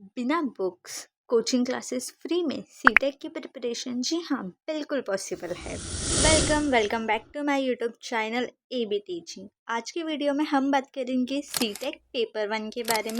बिना books coaching classes free में CTET की प्रिपरेशन, जी हाँ, बिल्कुल पॉसिबल है। Welcome back to my YouTube channel AB teaching. आज की वीडियो में हम बात करेंगे सीटेट पेपर 1 के बारे में।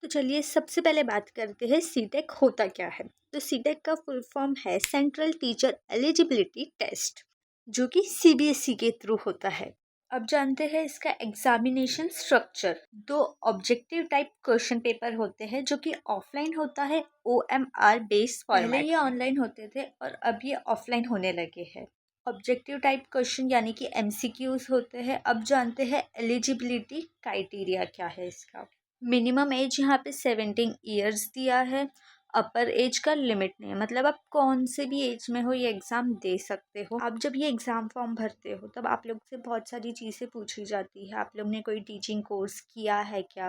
तो चलिए सबसे पहले बात करते हैं सीटेट होता क्या है। तो सीटेट का फुल फॉर्म है सेंट्रल टीचर एलिजिबिलिटी टेस्ट, जो कि CBSE के थ्रू होता है। अब जानते हैं इसका examination structure. 2 objective type question paper होते हैं, जो कि ऑफलाइन होता है OMR बेस्ड फॉर्मेट। पहले ये ऑनलाइन होते थे और अब ये ऑफलाइन होने लगे हैं। ऑब्जेक्टिव टाइप क्वेश्चन यानी कि MCQs होते हैं। अब जानते हैं एलिजिबिलिटी क्राइटेरिया क्या है इसका। मिनिमम एज यहाँ पे 17 ईयर्स दिया है। अपर एज का लिमिट नहीं है, मतलब आप कौन से भी एज में हो ये एग्ज़ाम दे सकते हो। आप जब ये एग्ज़ाम फॉर्म भरते हो तब आप लोग से बहुत सारी चीज़ें पूछी जाती है। आप लोग ने कोई टीचिंग कोर्स किया है क्या,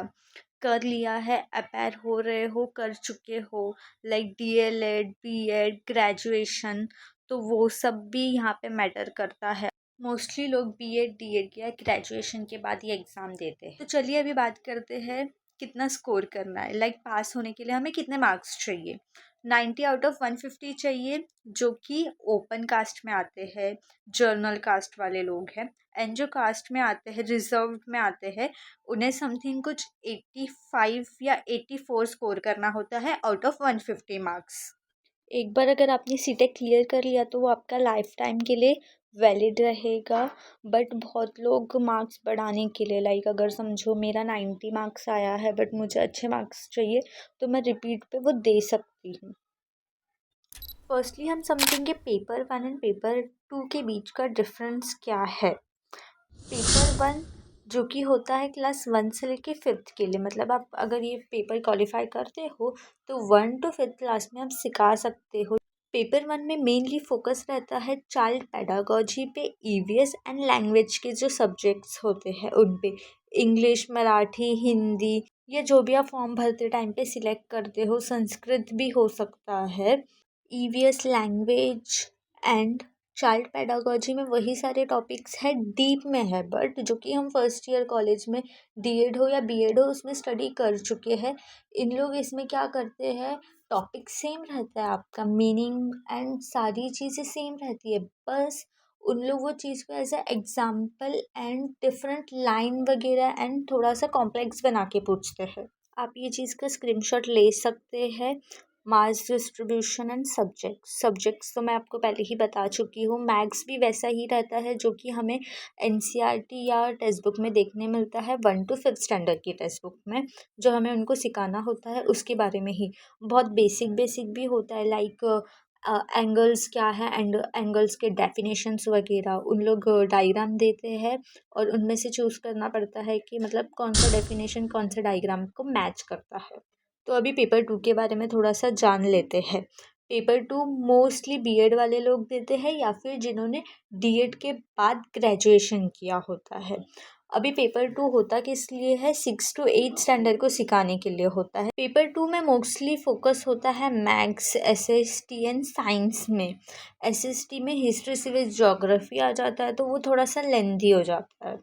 कर लिया है, अपेयर हो रहे हो, कर चुके हो, लाइक DLED BEd ग्रेजुएशन, तो वो सब भी यहाँ पे मैटर करता है। मोस्टली लोग BEd DEd या ग्रेजुएशन के बाद ये एग्ज़ाम देते हैं। तो चलिए अभी बात करते हैं कितना स्कोर करना है। लाइक पास होने के लिए हमें कितने मार्क्स चाहिए। 90 आउट ऑफ 150 चाहिए, जो कि ओपन कास्ट में आते हैं, जर्नल कास्ट वाले लोग हैं। एंड जो कास्ट में आते हैं, रिजर्व में आते हैं, उन्हें समथिंग कुछ 85 या 84 स्कोर करना होता है आउट ऑफ 150 मार्क्स। एक बार अगर आपने सीटेट क्लियर कर लिया तो वो आपका लाइफ टाइम के लिए वैलिड रहेगा। बट बहुत लोग मार्क्स बढ़ाने के लिए, लाइक अगर समझो मेरा 90 मार्क्स आया है बट मुझे अच्छे मार्क्स चाहिए, तो मैं रिपीट पे वो दे सकती हूँ। फर्स्टली हम समझेंगे पेपर 1 एंड पेपर 2 के बीच का डिफरेंस क्या है। पेपर 1 जो कि होता है क्लास 1 से लेके 5th के लिए, मतलब आप अगर ये पेपर क्वालिफाई करते हो तो 1 to 5th क्लास में आप सिखा सकते हो। पेपर 1 में मेनली फोकस रहता है चाइल्ड पेडागोजी पे, EVS एंड लैंग्वेज के जो सब्जेक्ट्स होते हैं उन पे, इंग्लिश, मराठी, हिंदी, या जो भी आप फॉर्म भरते टाइम पे सिलेक्ट करते हो, संस्कृत भी हो सकता है। EVS language and child pedagogy में वही सारे टॉपिक्स है, डीप में है, बट जो कि हम फर्स्ट ईयर कॉलेज में DEd हो या BEd हो उसमें स्टडी कर चुके हैं। इन लोग इसमें क्या करते हैं, टॉपिक सेम रहता है, आपका मीनिंग एंड सारी चीज़ें सेम रहती है, बस उन लोग वो चीज़ को as a example and different line वगैरह एंड थोड़ा सा कॉम्प्लेक्स बना के पूछते हैं। आप ये चीज़ का स्क्रीनशॉट ले सकते हैं। मास डिस्ट्रीब्यूशन एंड सब्जेक्ट्स तो मैं आपको पहले ही बता चुकी हूँ। मैथ्स भी वैसा ही रहता है जो कि हमें NCERT या टेक्स्ट बुक में देखने मिलता है 1 to 5th स्टैंडर्ड की टेक्स्ट बुक में, जो हमें उनको सिखाना होता है उसके बारे में ही। बहुत बेसिक भी होता है, लाइक एंगल्स क्या है एंड एंगल्स के डेफिनेशंस वगैरह, उन लोग डायग्राम देते हैं और उनमें से चूज़ करना पड़ता है कि मतलब कौन सा डेफिनेशन कौन से डायग्राम को मैच करता है। तो अभी पेपर 2 के बारे में थोड़ा सा जान लेते हैं। पेपर 2 मोस्टली BEd वाले लोग देते हैं या फिर जिन्होंने DEd के बाद ग्रेजुएशन किया होता है। अभी पेपर 2 होता किस लिए है, 6 to 8 स्टैंडर्ड को सिखाने के लिए होता है। पेपर 2 में मोस्टली फोकस होता है मैथ्स, SST एंड साइंस में। SST में हिस्ट्री, सिविक्स, ज्योग्राफी आ जाता है तो वो थोड़ा सा लेंथी हो जाता है,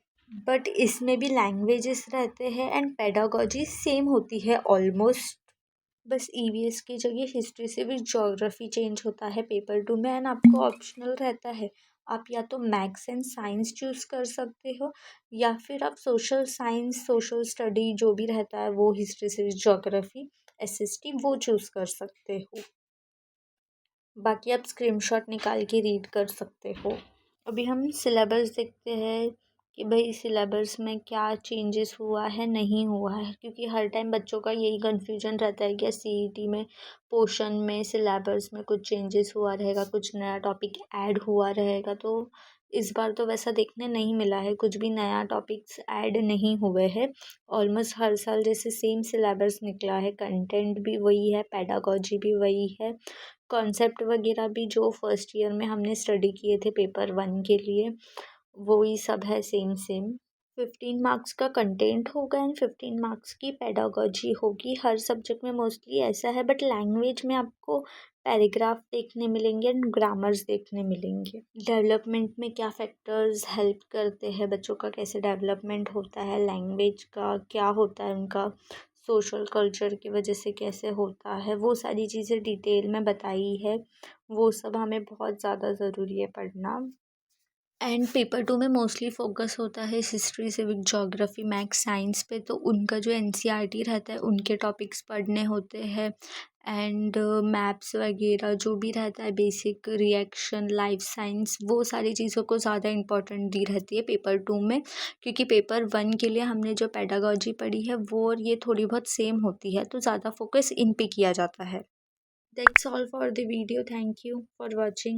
बट इसमें भी लैंग्वेजेस रहते हैं एंड पेडागोजी सेम होती है ऑलमोस्ट। बस EVS की जगह हिस्ट्री से भी ज्योग्राफी चेंज होता है पेपर 2 में, एंड आपको ऑप्शनल रहता है। आप या तो मैथ्स एंड साइंस चूज़ कर सकते हो या फिर आप सोशल साइंस, सोशल स्टडी जो भी रहता है वो, हिस्ट्री से ज्योग्राफी, SST वो चूज़ कर सकते हो। बाकी आप स्क्रीनशॉट निकाल के रीड कर सकते हो। अभी हम सिलेबस देखते हैं कि भाई सिलेबस में क्या चेंजेस हुआ है, नहीं हुआ है, क्योंकि हर टाइम बच्चों का यही कन्फ्यूजन रहता है कि CET में पोर्शन में सिलेबस में कुछ चेंजेस हुआ रहेगा, कुछ नया टॉपिक ऐड हुआ रहेगा। तो इस बार तो वैसा देखने नहीं मिला है, कुछ भी नया टॉपिक्स ऐड नहीं हुए हैं। ऑलमोस्ट हर साल जैसे सेम सिलेबस निकला है, कंटेंट भी वही है, पेडागोजी भी वही है, कॉन्सेप्ट वगैरह भी जो फर्स्ट ईयर में हमने स्टडी किए थे पेपर 1 के लिए वही सब है, सेम 15 मार्क्स का कंटेंट होगा एंड 15 मार्क्स की पेडागोजी होगी। हर सब्जेक्ट में मोस्टली ऐसा है, बट लैंग्वेज में आपको पैराग्राफ देखने मिलेंगे एंड ग्रामर्स देखने मिलेंगे। डेवलपमेंट में क्या फैक्टर्स हेल्प करते हैं, बच्चों का कैसे डेवलपमेंट होता है, लैंग्वेज का क्या होता है उनका सोशल कल्चर की वजह से कैसे होता है, वो सारी चीज़ें डिटेल में बताई है। वो सब हमें बहुत ज़्यादा ज़रूरी है पढ़ना। एंड पेपर 2 में मोस्टली फोकस होता है history, civic, geography, maths, science पे। तो उनका जो एनसीईआरटी रहता है उनके टॉपिक्स पढ़ने होते हैं। एंड मैप्स वगैरह जो भी रहता है, बेसिक, रिएक्शन, लाइफ साइंस, वो सारी चीज़ों को ज़्यादा इंपॉर्टेंट दी रहती है पेपर 2 में। क्योंकि पेपर 1 के लिए हमने जो पेडागोजी पढ़ी है वो और ये थोड़ी बहुत सेम होती है, तो ज़्यादा फोकस इन पे किया जाता है। That's all for the video. Thank you for watching.